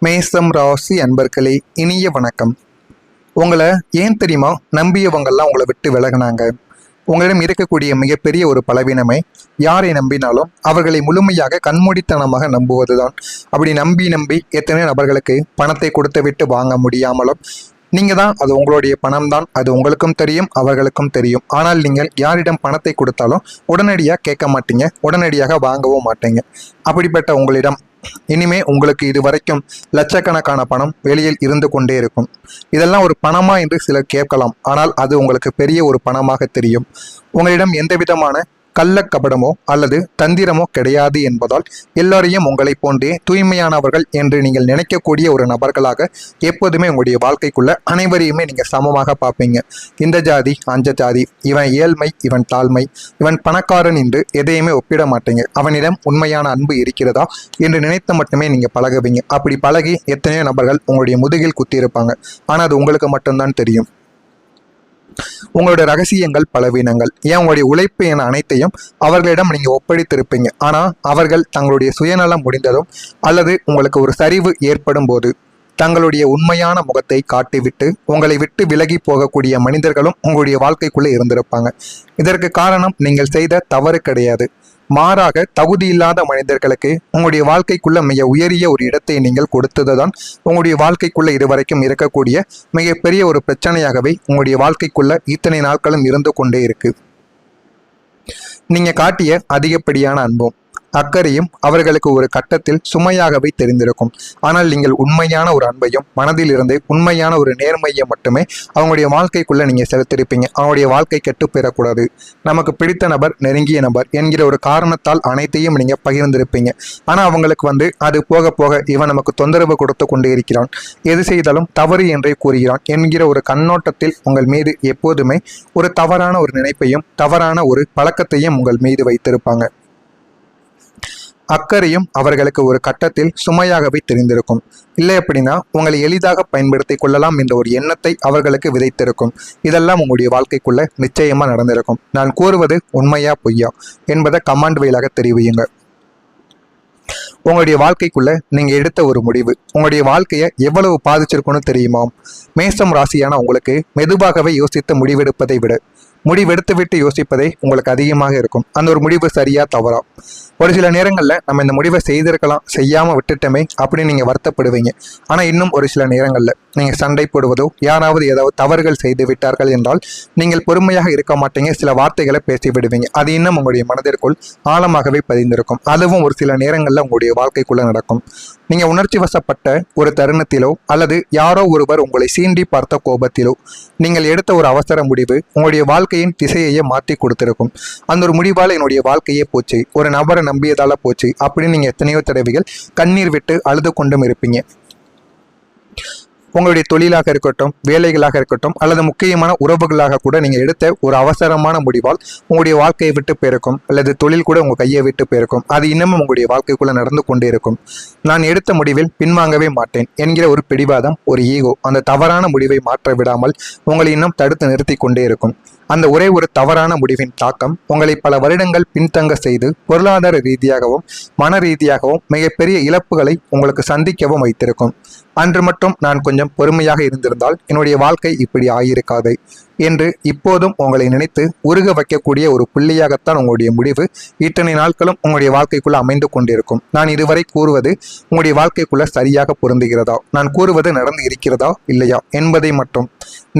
மேசம் ராசி அன்பர்களே, இனிய வணக்கம். உங்களை ஏன் தெரியுமா நம்பியவங்கெல்லாம் உங்களை விட்டு விலகினாங்க? உங்களிடம் இருக்கக்கூடிய மிகப்பெரிய ஒரு பலவீனமே யாரை நம்பினாலும் அவர்களை முழுமையாக கண்மூடித்தனமாக நம்புவதுதான். அப்படி நம்பி எத்தனையோ நபர்களுக்கு பணத்தை கொடுத்து விட்டு வாங்க முடியாமலும் நீங்கள் தான் அது உங்களுடைய பணம் தான், அது உங்களுக்கும் தெரியும், அவர்களுக்கும் தெரியும். ஆனால் நீங்கள் யாரிடம் பணத்தை கொடுத்தாலும் உடனடியாக கேட்க மாட்டீங்க, உடனடியாக வாங்கவும் மாட்டீங்க. அப்படிப்பட்ட உங்களிடம் இனிமே உங்களுக்கு இது வரைக்கும் லட்சக்கணக்கான பணம் வெளியில் இருந்து கொண்டே இருக்கும். இதெல்லாம் ஒரு பணமா என்று சிலர் கேட்கலாம். ஆனால் அது உங்களுக்கு பெரிய ஒரு பணமாக தெரியும். உங்களிடம் எந்த விதமான கள்ளக்கபடமோ அல்லது தந்திரமோ கிடையாது என்பதால் எல்லோரையும் உங்களை போன்றே தூய்மையானவர்கள் என்று நீங்கள் நினைக்கக்கூடிய ஒரு நபர்களாக எப்போதுமே உங்களுடைய வாழ்க்கைக்குள்ள அனைவரையுமே நீங்கள் சமமாக பார்ப்பீங்க. இந்த ஜாதி அந்த ஜாதி, இவன் ஏழ்மை இவன் தாழ்மை, இவன் பணக்காரன் என்று எதையுமே ஒப்பிட மாட்டீங்க. அவனிடம் உண்மையான அன்பு இருக்கிறதா என்று நினைத்து மட்டுமே நீங்கள் பழகுவீங்க. அப்படி பழகி எத்தனையோ நபர்கள் உங்களுடைய முதுகில் குத்தியிருப்பாங்க. ஆனால் அது உங்களுக்கு மட்டும்தான் தெரியும். உங்களுடைய ரகசியங்கள், பலவீனங்கள், ஏன் உங்களுடைய உழைப்பு என அனைத்தையும் அவர்களிடம் நீங்கள் ஒப்படைத்திருப்பீங்க. ஆனால் அவர்கள் தங்களுடைய சுயநலம் முடிந்ததும் அல்லது உங்களுக்கு ஒரு சரிவு ஏற்படும் போது தங்களுடைய உண்மையான முகத்தை காட்டிவிட்டு உங்களை விட்டு விலகி போகக்கூடிய மனிதர்களும் உங்களுடைய வாழ்க்கைக்குள்ளே இருந்திருப்பாங்க. இதற்கு காரணம் நீங்கள் செய்த தவறு கிடையாது. மாறாக தகுதியில்லாத மனிதர்களுக்கு உங்களுடைய வாழ்க்கைக்குள்ள மிக உயரிய ஒரு இடத்தை நீங்கள் கொடுத்ததுதான் உங்களுடைய வாழ்க்கைக்குள்ள இதுவரைக்கும் இருக்கக்கூடிய மிகப்பெரிய ஒரு பிரச்சனையாகவே உங்களுடைய வாழ்க்கைக்குள்ள இத்தனை நாட்களும் இருந்து கொண்டே இருக்கு. நீங்க காட்டிய அதிகப்படியான அன்பும் அக்கறையும் அவர்களுக்கு ஒரு கட்டத்தில் சுமையாகவே தெரிந்திருக்கும். ஆனால் நீங்கள் உண்மையான ஒரு அன்பையும் மனதில் இருந்து உண்மையான ஒரு நேர்மையை மட்டுமே அவங்களுடைய வாழ்க்கைக்குள்ள நீங்க செலுத்திருப்பீங்க. அவங்களுடைய வாழ்க்கை கெட்டு பெறக்கூடாது, நமக்கு பிடித்த நபர், நெருங்கிய நபர் என்கிற ஒரு காரணத்தால் அனைத்தையும் நீங்க பகிர்ந்திருப்பீங்க. ஆனா அவங்களுக்கு அது போக போக இவன் நமக்கு தொந்தரவு கொடுத்து கொண்டே இருக்கிறான், எது செய்தாலும் தவறு என்றே கூறுகிறான் என்கிற ஒரு கண்ணோட்டத்தில் உங்கள் மீது எப்போதுமே ஒரு தவறான ஒரு நினைப்பையும் தவறான ஒரு பழக்கத்தையும் உங்கள் மீது வைத்திருப்பாங்க. அக்கறையும் அவர்களுக்கு ஒரு கட்டத்தில் சுமையாகவே தெரிந்திருக்கும். இல்லை அப்படின்னா உங்களை எளிதாக பயன்படுத்தி கொள்ளலாம் என்ற ஒரு எண்ணத்தை அவர்களுக்கு விதைத்திருக்கும். இதெல்லாம் உங்களுடைய வாழ்க்கைக்குள்ள நிச்சயமா நடந்திருக்கும். நான் கூறுவது உண்மையா பொய்யா என்பதை கமெண்ட் வாயிலாக தெரிவியுங்க. உங்களுடைய வாழ்க்கைக்குள்ள நீங்க எடுத்த ஒரு முடிவு உங்களுடைய வாழ்க்கையை எவ்வளவு பாதிச்சிருக்குன்னு தெரியுமா? மேசம் ராசியான உங்களுக்கு மெதுவாகவே யோசித்து முடிவெடுப்பதை விட முடிவெடுத்து விட்டு யோசிப்பதே உங்களுக்கு அதிகமாக இருக்கும். அந்த ஒரு முடிவு சரியா தவறா? ஒரு சில நேரங்களில் நம்ம இந்த முடிவை செய்திருக்கலாம், செய்யாமல் விட்டுட்டோமே அப்படின்னு நீங்கள் வருத்தப்படுவீங்க. ஆனால் இன்னும் ஒரு சில நேரங்களில் நீங்கள் சண்டை போடுவதோ யாராவது ஏதாவது தவறுகள் செய்து விட்டார்கள் என்றால் நீங்கள் பொறுமையாக இருக்க மாட்டீங்க, சில வார்த்தைகளை பேசி விடுவீங்க. அது இன்னும் உங்களுடைய மனதிற்குள் ஆழமாகவே பதிந்திருக்கும். அதுவும் ஒரு சில நேரங்களில் உங்களுடைய வாழ்க்கைக்குள்ளே நடக்கும். நீங்கள் உணர்ச்சி வசப்பட்ட ஒரு தருணத்திலோ அல்லது யாரோ ஒருவர் உங்களை சீண்டி பார்த்த கோபத்திலோ நீங்கள் எடுத்த ஒரு அவசர முடிவு உங்களுடைய வாழ்க்கையின் திசையையே மாற்றி கொடுத்திருக்கும். அந்த ஒரு முடிவால் என்னுடைய வாழ்க்கையே போச்சு, ஒரு நபரை நம்பியதால போச்சு அப்படின்னு நீங்கள் எத்தனையோ தடவைகள் கண்ணீர் விட்டு அழுது கொண்டும் இருப்பீங்க. உங்களுடைய தொழிலாக இருக்கட்டும், வேலைகளாக இருக்கட்டும், அல்லது முக்கியமான உறவுகளாக கூட நீங்கள் எடுத்த ஒரு அவசரமான முடிவால் உங்களுடைய வாழ்க்கையை விட்டு போயிருக்கும், அல்லது தொழில் கூட உங்கள் கையை விட்டு போயிருக்கும். அது இன்னமும் உங்களுடைய வாழ்க்கைக்குள்ளே நடந்து கொண்டே இருக்கும். நான் எடுத்த முடிவில் பின்வாங்கவே மாட்டேன் என்கிற ஒரு பிடிவாதம், ஒரு ஈகோ அந்த தவறான முடிவை மாற்ற விடாமல் உங்களை இன்னும் தடுத்து நிறுத்தி கொண்டே இருக்கும். அந்த ஒரே ஒரு தவறான முடிவின் தாக்கம் உங்களை பல வருடங்கள் பின்தங்க செய்து பொருளாதார ரீதியாகவும் மன ரீதியாகவும் மிகப்பெரிய இழப்புகளை உங்களுக்கு சந்திக்கவும் வைத்திருக்கும். அன்று மட்டும் நான் கொஞ்சம் பொறுமையாக இருந்திருந்தால் என்னுடைய வாழ்க்கை இப்படி ஆகியிருக்காது என்று இப்போதும் உங்களை நினைத்து உருக வைக்கக்கூடிய ஒரு புள்ளியாகத்தான் உங்களுடைய முடிவு இத்தனை நாட்களும் உங்களுடைய வாழ்க்கைக்குள்ள அமைந்து கொண்டிருக்கும். நான் இதுவரை கூறுவது உங்களுடைய வாழ்க்கைக்குள்ள சரியாக பொருந்துகிறதா, நான் கூறுவது நடந்து இருக்கிறதா இல்லையா என்பதை மட்டும்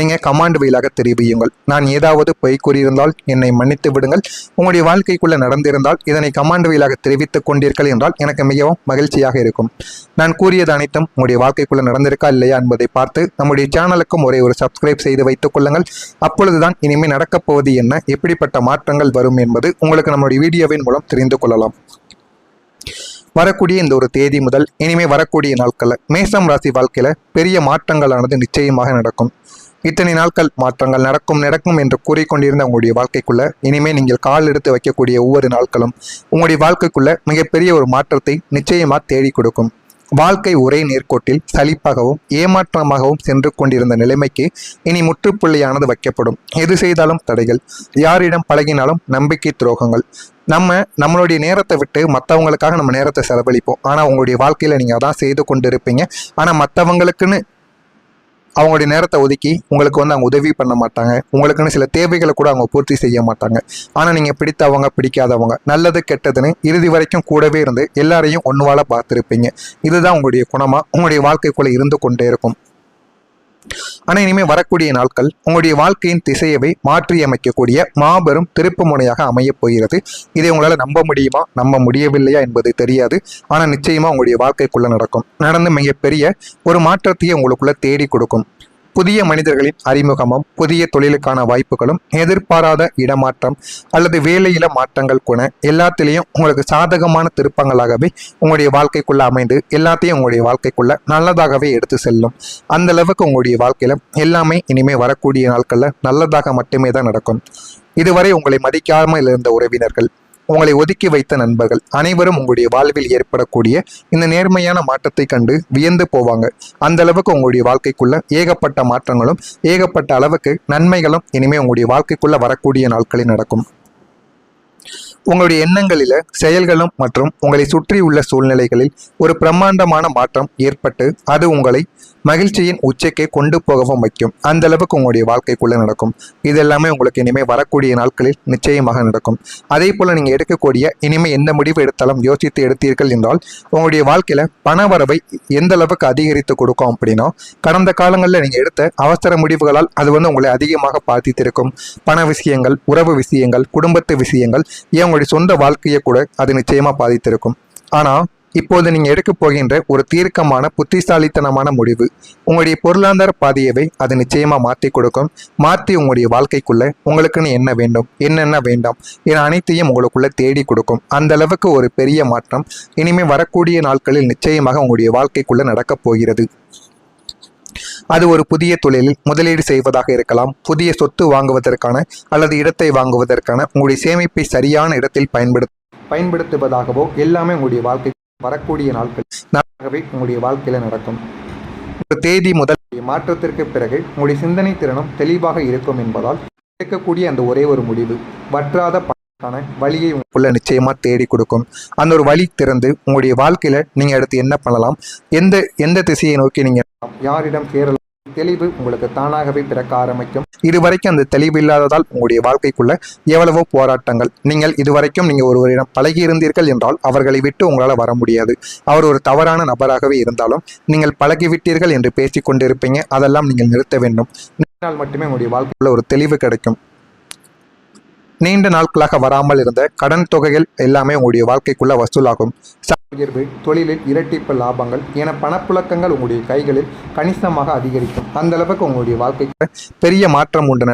நீங்க கமாண்ட் வாயிலாக தெரிவியுங்கள். நான் ஏதாவது பொய் கூறியிருந்தால் என்னை மன்னித்து விடுங்கள். உங்களுடைய வாழ்க்கைக்குள்ள நடந்திருந்தால் இதனை கமாண்ட் வாயிலாக தெரிவித்துக் கொண்டீர்கள் என்றால் எனக்கு மிகவும் மகிழ்ச்சியாக இருக்கும். நான் கூறியது அனைத்தும் உங்களுடைய வாழ்க்கைக்குள்ள நடந்திருக்கா இல்லையா என்பதை பார்த்து நம்முடைய சேனலுக்கும் ஒரு சப்ஸ்கிரைப் செய்து வைத்துக் கொள்ளுங்கள். அப்பொழுதுதான் இனிமேல் நடக்கப் போவது என்ன, எப்படிப்பட்ட மாற்றங்கள் வரும் என்பது உங்களுக்கு நம்முடைய வீடியோவின் மூலம் தெரிந்து கொள்ளலாம். வரக்கூடிய இந்த ஒரு தேதி முதல் இனிமே வரக்கூடிய நாட்களில் மேசம் ராசி வாழ்க்கையில பெரிய மாற்றங்களானது நிச்சயமாக நடக்கும். இத்தனை நாட்கள் மாற்றங்கள் நடக்கும் என்று கூறிக்கொண்டிருந்த உங்களுடைய வாழ்க்கைக்குள்ள இனிமே நீங்கள் கால் எடுத்து வைக்கக்கூடிய ஒவ்வொரு நாட்களும் உங்களுடைய வாழ்க்கைக்குள்ள மிகப்பெரிய ஒரு மாற்றத்தை நிச்சயமா தேடி கொடுக்கும். வாழ்க்கை ஒரே நேர்கோட்டில் சலிப்பாகவும் ஏமாற்றமாகவும் சென்று கொண்டிருந்த நிலைமைக்கு இனி முற்றுப்புள்ளியானது வைக்கப்படும். எது செய்தாலும் தடைகள், யாரிடம் பழகினாலும் நம்பிக்கை துரோகங்கள், நம்மளுடைய நேரத்தை விட்டு மற்றவங்களுக்காக நம்ம நேரத்தை செலவழிப்போம். ஆனால் உங்களுடைய வாழ்க்கையில் நீங்கள் அதான் செய்து கொண்டு இருப்பீங்க. ஆனால் மற்றவங்களுக்குன்னு அவங்களுடைய நேரத்தை ஒதுக்கி உங்களுக்கு அவங்க உதவி பண்ண மாட்டாங்க. உங்களுக்குன்னு சில தேவைகளை கூட அவங்க பூர்த்தி செய்ய மாட்டாங்க. ஆனால் நீங்கள் பிடித்தவங்க பிடிக்காதவங்க நல்லது கெட்டதுன்னு இறுதி வரைக்கும் கூடவே இருந்து எல்லாரையும் ஒன்றுவால பார்த்துருப்பீங்க. இதுதான் உங்களுடைய குணமாக உங்களுடைய வாழ்க்கைக்குள்ளே இருந்து கொண்டே இருக்கும். ஆனால் இனிமேல் வரக்கூடிய நாட்கள் உங்களுடைய வாழ்க்கையின் திசையவை மாற்றி அமைக்கக்கூடிய மாபெரும் திருப்பு முனையாக அமையப் போகிறது. இதை உங்களால் நம்ப முடியுமா, நம்ப முடியவில்லையா என்பது தெரியாது. ஆனால் நிச்சயமாக உங்களுடைய வாழ்க்கைக்குள்ளே நடந்து மிகப்பெரிய ஒரு மாற்றத்தையே உங்களுக்குள்ள தேடி கொடுக்கும். புதிய மனிதர்களின் அறிமுகமும் புதிய தொழிலுக்கான வாய்ப்புகளும் எதிர்பாராத இடமாற்றம் அல்லது வேலையில மாற்றங்கள் கூட எல்லாத்திலையும் உங்களுக்கு சாதகமான திருப்பங்களாகவே உங்களுடைய வாழ்க்கைக்குள்ள அமைந்து எல்லாத்தையும் உங்களுடைய வாழ்க்கைக்குள்ள நல்லதாகவே எடுத்து செல்லும். அந்த அளவுக்கு உங்களுடைய வாழ்க்கையில எல்லாமே இனிமே வரக்கூடிய நாட்கள்ல நல்லதாக மட்டுமே தான் நடக்கும். இதுவரை உங்களை மதிக்காமல் இருந்த உறவினர்கள், உங்களை ஒதுக்கி வைத்த நண்பர்கள் அனைவரும் உங்களுடைய வாழ்வில் ஏற்படக்கூடிய இந்த நேர்மையான மாற்றத்தை கண்டு வியந்து போவாங்க. அந்த அளவுக்கு உங்களுடைய வாழ்க்கைக்குள்ள ஏகப்பட்ட மாற்றங்களும் ஏகப்பட்ட அளவுக்கு நன்மைகளும் இனிமே உங்களுடைய வாழ்க்கைக்குள்ள வரக்கூடிய நாட்களில் நடக்கும். உங்களுடைய எண்ணங்களில செயல்களும் மற்றும் உங்களை சுற்றி உள்ள சூழ்நிலைகளில் ஒரு பிரம்மாண்டமான மாற்றம் ஏற்பட்டு அது உங்களை மகிழ்ச்சியின் உச்சைக்கு கொண்டு போகவும் வைக்கும். அந்த அளவுக்கு உங்களுடைய வாழ்க்கைக்குள்ள நடக்கும். இது எல்லாமே உங்களுக்கு இனிமேல் வரக்கூடிய நாட்களில் நிச்சயமாக நடக்கும். அதே போல நீங்க எடுக்கக்கூடிய இனிமேல் எந்த முடிவு எடுத்தாலும் யோசித்து எடுத்தீர்கள் என்றால் உங்களுடைய வாழ்க்கையில பண வரவை எந்த அளவுக்கு அதிகரித்து கொடுக்கும் அப்படின்னா, கடந்த காலங்களில் நீங்க எடுத்த அவசர முடிவுகளால் அது உங்களை அதிகமாக பாதித்திருக்கும். பண விஷயங்கள், உறவு விஷயங்கள், குடும்பத்து விஷயங்கள், ஏன் உங்களுடைய சொந்த வாழ்க்கையை கூட அது நிச்சயமா பாதித்திருக்கும். ஆனா இப்போது நீங்க எடுக்க போகின்ற ஒரு தீர்க்கமான புத்திசாலித்தனமான முடிவு உங்களுடைய பொருளாதார பாதையவை அது நிச்சயமா மாற்றி கொடுக்கும். மாற்றி உங்களுடைய வாழ்க்கைக்குள்ள உங்களுக்குன்னு என்ன வேண்டும், என்னென்ன வேண்டாம் என அனைத்தையும் உங்களுக்குள்ள தேடி கொடுக்கும். அந்த அளவுக்கு ஒரு பெரிய மாற்றம் இனிமே வரக்கூடிய நாட்களில் நிச்சயமாக உங்களுடைய வாழ்க்கைக்குள்ள நடக்கப் போகிறது. அது ஒரு புதிய தொழிலில் முதலீடு செய்வதாக இருக்கலாம், புதிய சொத்து வாங்குவதற்கான அல்லது இடத்தை வாங்குவதற்கான உங்களுடைய சேமிப்பை சரியான இடத்தில் பயன்படுத்துவதாகவோ எல்லாமே உங்களுடைய வாழ்க்கை வரக்கூடிய நாட்கள் நல்லாகவே உங்களுடைய வாழ்க்கையில நடக்கும். ஒரு தேதி முதல் மாற்றத்திற்கு பிறகு உங்களுடைய சிந்தனை திறனும் தெளிவாக இருக்கும் என்பதால் எடுக்கக்கூடிய அந்த ஒரே ஒரு முடிவு வற்றாத பணக்கான வழியை உங்களுக்குள்ள நிச்சயமா தேடி கொடுக்கும். அந்த ஒரு வழி திறந்து உங்களுடைய வாழ்க்கையில நீங்க அடுத்து என்ன பண்ணலாம், எந்த திசையை நோக்கி நீங்க யாரிடம் சேரலாம், தெளிவு உங்களுக்கு தானாகவே பிறக்க ஆரம்பிக்கும். இதுவரைக்கும் அந்த தெளிவு இல்லாததால் உங்களுடைய வாழ்க்கைக்குள்ள எவ்வளவோ போராட்டங்கள். நீங்கள் இதுவரைக்கும் ஒருவரிடம் பழகி இருந்தீர்கள் என்றால் அவர்களை விட்டு உங்களால் வர முடியாது. அவர் ஒரு தவறான நபராகவே இருந்தாலும் நீங்கள் பழகிவிட்டீர்கள் என்று பேசிக் கொண்டிருப்பீங்க. அதெல்லாம் நீங்கள் நிறுத்த வேண்டும். நிறுத்தினால் மட்டுமே உங்களுடைய வாழ்க்கைக்குள்ள ஒரு தெளிவு கிடைக்கும். நீண்ட நாட்களாக வராமல் இருந்த கடன் தொகைகள் எல்லாமே உங்களுடைய வாழ்க்கைக்குள்ள வசூலாகும். உயர்வு, தொழிலில் இரட்டிப்பு லாபங்கள் என பணப்புழக்கங்கள் உங்களுடைய கைகளில் கணிசமாக அதிகரிக்கும். அந்த அளவுக்கு உங்களுடைய வாழ்க்கைக்கு பெரிய மாற்றம் ஒன்று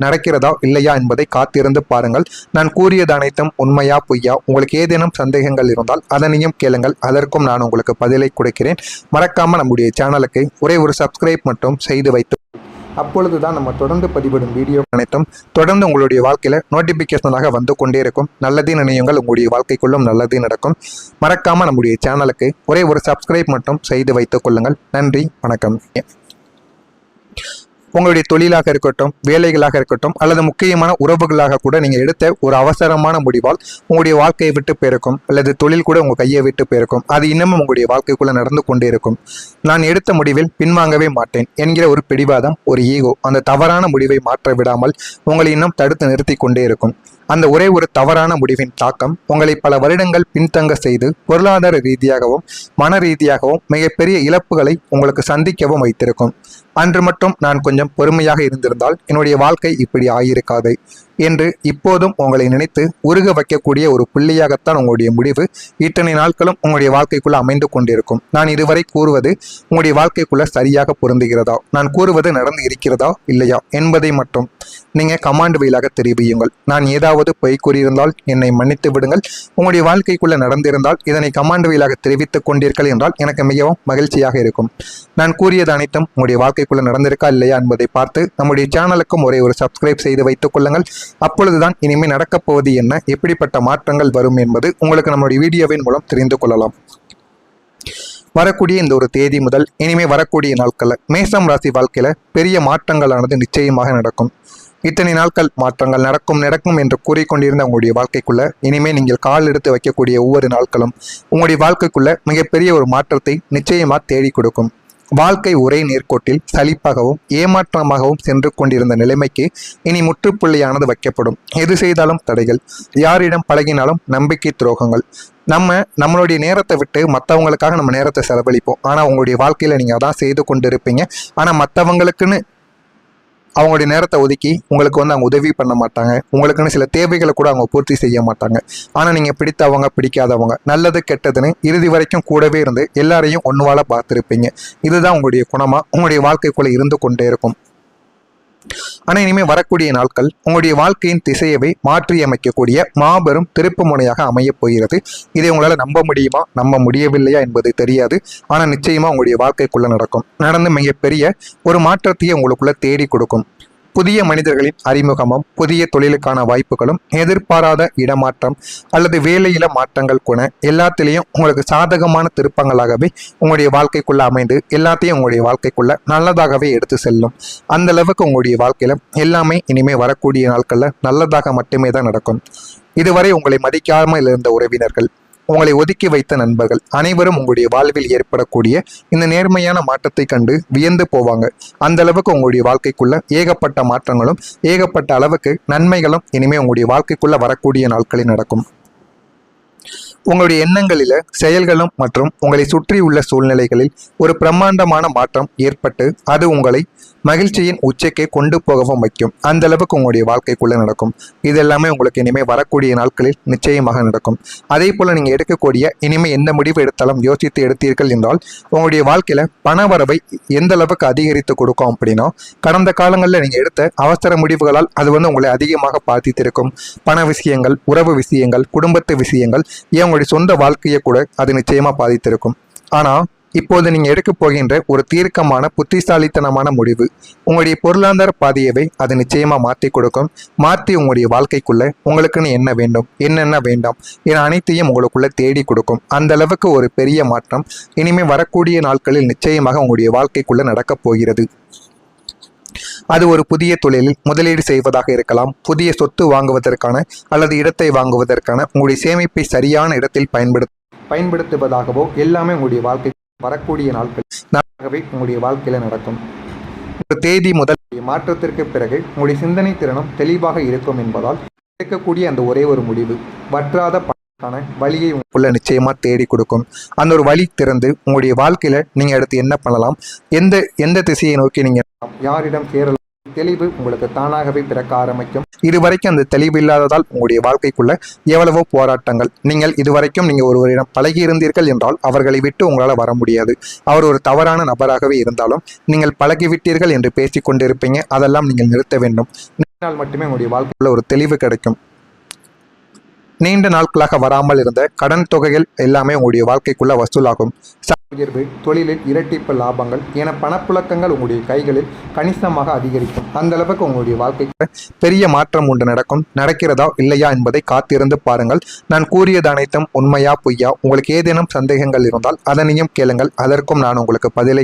நடக்கிறதா இல்லையா என்பதை காத்திருந்து பாருங்கள். நான் கூறியது அனைத்தும் உண்மையா பொய்யா, உங்களுக்கு ஏதேனும் சந்தேகங்கள் இருந்தால் அதனையும் கேளுங்கள். அதற்கும் நான் உங்களுக்கு பதிலை கொடுக்கிறேன். மறக்காம நம்முடைய சேனலுக்கு ஒரே ஒரு சப்ஸ்கிரைப் மட்டும் செய்து வைத்து அப்பொழுது தான் நம்ம தொடர்ந்து பதிவிடும் வீடியோ அனைத்தும் தொடர்ந்து உங்களுடைய வாழ்க்கையில் நோட்டிஃபிகேஷனாக வந்து கொண்டே இருக்கும். நல்லதே நினையுங்கள், உங்களுடைய வாழ்க்கைக்குள்ளும் நல்லதே நடக்கும். மறக்காமல் நம்முடைய சேனலுக்கு ஒரே ஒரு சப்ஸ்கிரைப் மட்டும் செய்து வைத்துக் கொள்ளுங்கள். நன்றி, வணக்கம். உங்களுடைய தொழிலாக இருக்கட்டும், வேலைகளாக இருக்கட்டும், அல்லது முக்கியமான உறவுகளாக கூட நீங்கள் எடுத்த ஒரு அவசரமான முடிவால் உங்களுடைய வாழ்க்கையை விட்டு போயிருக்கும், அல்லது தொழில் கூட உங்கள் கையை விட்டு போயிருக்கும். அது இன்னமும் உங்களுடைய வாழ்க்கைக்குள்ளே நடந்து கொண்டே இருக்கும். நான் எடுத்த முடிவில் பின்வாங்கவே மாட்டேன் என்கிற ஒரு பிடிவாதம், ஒரு ஈகோ அந்த தவறான முடிவை மாற்ற விடாமல் உங்களை இன்னும் தடுத்து நிறுத்தி கொண்டே இருக்கும். அந்த ஒரே ஒரு தவறான முடிவின் தாக்கம் உங்களை பல வருடங்கள் பின்தங்க செய்து பொருளாதார ரீதியாகவும் மன ரீதியாகவும் மிகப்பெரிய இழப்புகளை உங்களுக்கு சந்திக்கவும் வைத்திருக்கும். அன்று மட்டும் நான் கொஞ்சம் பொறுமையாக இருந்திருந்தால் என்னுடைய வாழ்க்கை இப்படி ஆகியிருக்காது என்று இப்போதும் உங்களை நினைத்து உருக வைக்கக்கூடிய ஒரு புள்ளியாகத்தான் உங்களுடைய முடிவு இத்தனை நாட்களும் உங்களுடைய வாழ்க்கைக்குள்ள அமைந்து கொண்டிருக்கும். நான் இதுவரை கூறுவது உங்களுடைய வாழ்க்கைக்குள்ள சரியாக பொருந்துகிறதா, நான் கூறுவது நடந்து இருக்கிறதா இல்லையா என்பதை மட்டும் நீங்க கமாண்ட் வழியாக தெரிவியுங்கள். நான் ஏதாவது பொய் கூறியிருந்தால் என்னை மன்னித்து விடுங்கள். உங்களுடைய வாழ்க்கைக்குள்ள நடந்திருந்தால் இதனை கமாண்ட் வழியாக தெரிவித்துக் கொண்டீர்கள் என்றால் எனக்கு மிகவும் மகிழ்ச்சியாக இருக்கும். நான் கூறியது அனைத்தும் உங்களுடைய வாழ்க்கைக்குள்ள நடந்திருக்கா இல்லையா என்பதை பார்த்து நம்முடைய சேனலுக்கும் ஒரே ஒரு சப்ஸ்கிரைப் செய்து வைத்துக் கொள்ளுங்கள். அப்பொழுதுதான் இனிமேல் நடக்கப் போவது என்ன, எப்படிப்பட்ட மாற்றங்கள் வரும் என்பது உங்களுக்கு நம்முடைய வீடியோவின் மூலம் தெரிந்து கொள்ளலாம். வரக்கூடிய இந்த ஒரு தேதி முதல் இனிமேல் வரக்கூடிய நாட்களில் மேசம் ராசி வாழ்க்கையில பெரிய மாற்றங்களானது நிச்சயமாக நடக்கும். இத்தனை நாட்கள் மாற்றங்கள் நடக்கும் நடக்கும் என்று கூறிக்கொண்டிருந்த உங்களுடைய வாழ்க்கைக்குள்ள இனிமே நீங்கள் கால் எடுத்து வைக்கக்கூடிய ஒவ்வொரு நாட்களும் உங்களுடைய வாழ்க்கைக்குள்ள மிகப்பெரிய ஒரு மாற்றத்தை நிச்சயமா தேடி கொடுக்கும். வாழ்க்கை ஒரே நேர்கோட்டில் சலிப்பாகவும் ஏமாற்றமாகவும் சென்று கொண்டிருந்த நிலைமைக்கு இனி முற்றுப்புள்ளியானது வைக்கப்படும். எது செய்தாலும் தடைகள், யாரிடம் பழகினாலும் நம்பிக்கை துரோகங்கள். நம்மளுடைய நேரத்தை விட்டு மற்றவங்களுக்காக நம்ம நேரத்தை செலவழிப்போம். ஆனால் உங்களுடைய வாழ்க்கையில் நீங்கள் அதான் செய்து கொண்டு இருப்பீங்க. ஆனால் மற்றவங்களுக்குன்னு அவங்களுடைய நேரத்தை ஒதுக்கி உங்களுக்கு அவங்க உதவி பண்ண மாட்டாங்க. உங்களுக்குன்னு சில தேவைகளை கூட அவங்க பூர்த்தி செய்ய மாட்டாங்க. ஆனால் நீங்கள் பிடித்தவங்க பிடிக்காதவங்க நல்லது கெட்டதுன்னு இறுதி வரைக்கும் கூடவே இருந்து எல்லாரையும் ஒன்றுவால பார்த்துருப்பீங்க. இதுதான் உங்களுடைய குணமாக உங்களுடைய வாழ்க்கைக்குள்ளே இருந்து கொண்டே இருக்கும். ஆனால் இனிமேல் வரக்கூடிய நாட்கள் உங்களுடைய வாழ்க்கையின் திசையவை மாற்றி அமைக்கக்கூடிய மாபெரும் திருப்பு முனையாக அமையப் போகிறது. இதை உங்களால் நம்ப முடியுமா நம்ப முடியவில்லையா என்பது தெரியாது. ஆனால் நிச்சயமாக உங்களுடைய வாழ்க்கைக்குள்ளே நடந்து மிகப்பெரிய ஒரு மாற்றத்தையே உங்களுக்குள்ளே தேடி கொடுக்கும். புதிய மனிதர்களின் அறிமுகமும் புதிய தொழிலுக்கான வாய்ப்புகளும் எதிர்பாராத இடமாற்றம் அல்லது வேலையில மாற்றங்கள் கூட எல்லாத்திலையும் உங்களுக்கு சாதகமான திருப்பங்களாகவே உங்களுடைய வாழ்க்கைக்குள்ள அமைந்து எல்லாத்தையும் உங்களுடைய வாழ்க்கைக்குள்ள நல்லதாகவே எடுத்து செல்லும். அந்த அளவுக்கு உங்களுடைய வாழ்க்கையில எல்லாமே இனிமே வரக்கூடிய நாட்கள்ல நல்லதாக மட்டுமே தான் நடக்கும். இதுவரை உங்களை மதிக்காமல் இருந்த உறவினர்கள், உங்களை ஒதுக்கி வைத்த நண்பர்கள் அனைவரும் உங்களுடைய வாழ்வில் ஏற்படக்கூடிய இந்த நேர்மையான மாற்றத்தை கண்டு வியந்து போவாங்க. அந்த அளவுக்கு உங்களுடைய வாழ்க்கைக்குள்ள ஏகப்பட்ட மாற்றங்களும் ஏகப்பட்ட அளவுக்கு நன்மைகளும் இனிமே உங்களுடைய வாழ்க்கைக்குள்ள வரக்கூடிய நாட்களில் நடக்கும். உங்களுடைய எண்ணங்களில செயல்களும் மற்றும் உங்களை சுற்றி உள்ள சூழ்நிலைகளில் ஒரு பிரம்மாண்டமான மாற்றம் ஏற்பட்டு அது உங்களை மகிழ்ச்சியின் உச்சைக்கு கொண்டு போகவும் வைக்கும். அந்த அளவுக்கு உங்களுடைய வாழ்க்கைக்குள்ள நடக்கும். இது எல்லாமே உங்களுக்கு இனிமேல் வரக்கூடிய நாட்களில் நிச்சயமாக நடக்கும். அதே போல நீங்க எடுக்கக்கூடிய இனிமேல் எந்த முடிவு எடுத்தாலும் யோசித்து எடுத்தீர்கள் என்றால் உங்களுடைய வாழ்க்கையில பண வரவை எந்த அளவுக்கு அதிகரித்து கொடுக்கும் அப்படின்னா, கடந்த காலங்களில் நீங்க எடுத்த அவசர முடிவுகளால் அது உங்களை அதிகமாக பாதித்திருக்கும். பண விஷயங்கள், உறவு விஷயங்கள், குடும்பத்து விஷயங்கள், ஏன் உங்களுடைய சொந்த வாழ்க்கையை கூட அது நிச்சயமா பாதித்திருக்கும். ஆனா இப்போது நீங்க எடுக்க போகின்ற ஒரு தீர்க்கமான புத்திசாலித்தனமான முடிவு உங்களுடைய பொருளாதார பாதையவை அது நிச்சயமா மாற்றி கொடுக்கும். மாற்றி உங்களுடைய வாழ்க்கைக்குள்ள உங்களுக்குன்னு என்ன வேண்டும் என்னென்ன வேண்டாம் என அனைத்தையும் உங்களுக்குள்ள தேடி கொடுக்கும். அந்த அளவுக்கு ஒரு பெரிய மாற்றம் இனிமே வரக்கூடிய நாட்களில் நிச்சயமாக உங்களுடைய வாழ்க்கைக்குள்ள நடக்கப் போகிறது. அது ஒரு புதிய தொழிலில் முதலீடு செய்வதாக இருக்கலாம், புதிய சொத்து வாங்குவதற்கான அல்லது இடத்தை வாங்குவதற்கான உங்களுடைய சேமிப்பை சரியான இடத்தில் பயன்படுத்துவதாகவோ எல்லாமே உங்களுடைய வாழ்க்கை வரக்கூடிய நாட்கள் நல்லாகவே உங்களுடைய வாழ்க்கையில நடக்கும். ஒரு தேதி முதல் மாற்றத்திற்கு பிறகு உங்களுடைய சிந்தனை திறனும் தெளிவாக இருக்கும் என்பதால் எடுக்கக்கூடிய அந்த ஒரே ஒரு முடிவு வற்றாத பணக்கான வழியை உங்களுக்குள்ள நிச்சயமா தேடி கொடுக்கும். அந்த ஒரு வழி திறந்து உங்களுடைய வாழ்க்கையில நீங்க அடுத்து என்ன பண்ணலாம், எந்த திசையை நோக்கி நீங்க யாரிடம் சேரலாம், தெளிவு உங்களுக்கு தானாகவே பிறக்க ஆரம்பிக்கும். இதுவரைக்கும் அந்த தெளிவு இல்லாததால் உங்களுடைய வாழ்க்கைக்குள்ள எவ்வளவோ போராட்டங்கள். இதுவரைக்கும் நீங்க ஒருவரிடம் பழகி இருந்தீர்கள் என்றால் அவர்களை விட்டு உங்களால் வர முடியாது. அவர் ஒரு தவறான நபராகவே இருந்தாலும் நீங்கள் பழகிவிட்டீர்கள் என்று பேசிக் கொண்டிருப்பீங்க. அதெல்லாம் நீங்கள் நிறுத்த வேண்டும். நாள் மட்டுமே உங்களுடைய வாழ்க்கைக்குள்ள ஒரு தெளிவு கிடைக்கும். நீண்ட நாட்களாக வராமல் இருந்த கடன் தொகைகள் எல்லாமே உங்களுடைய வாழ்க்கைக்குள்ள வசூலாகும். உயர்வு, தொழிலில் இரட்டிப்பு லாபங்கள் என பணப்புழக்கங்கள் உங்களுடைய கைகளில் கணிசமாக அதிகரிக்கும். அந்த அளவுக்கு உங்களுடைய வாழ்க்கைக்கு பெரிய மாற்றம் ஒன்று நடக்கிறதா இல்லையா என்பதை காத்திருந்து பாருங்கள். நான் கூறியது அனைத்தும் உண்மையா பொய்யா? உங்களுக்கு ஏதேனும் சந்தேகங்கள் இருந்தால் அதனையும் கேளுங்கள். அதற்கும் நான் உங்களுக்கு பதிலை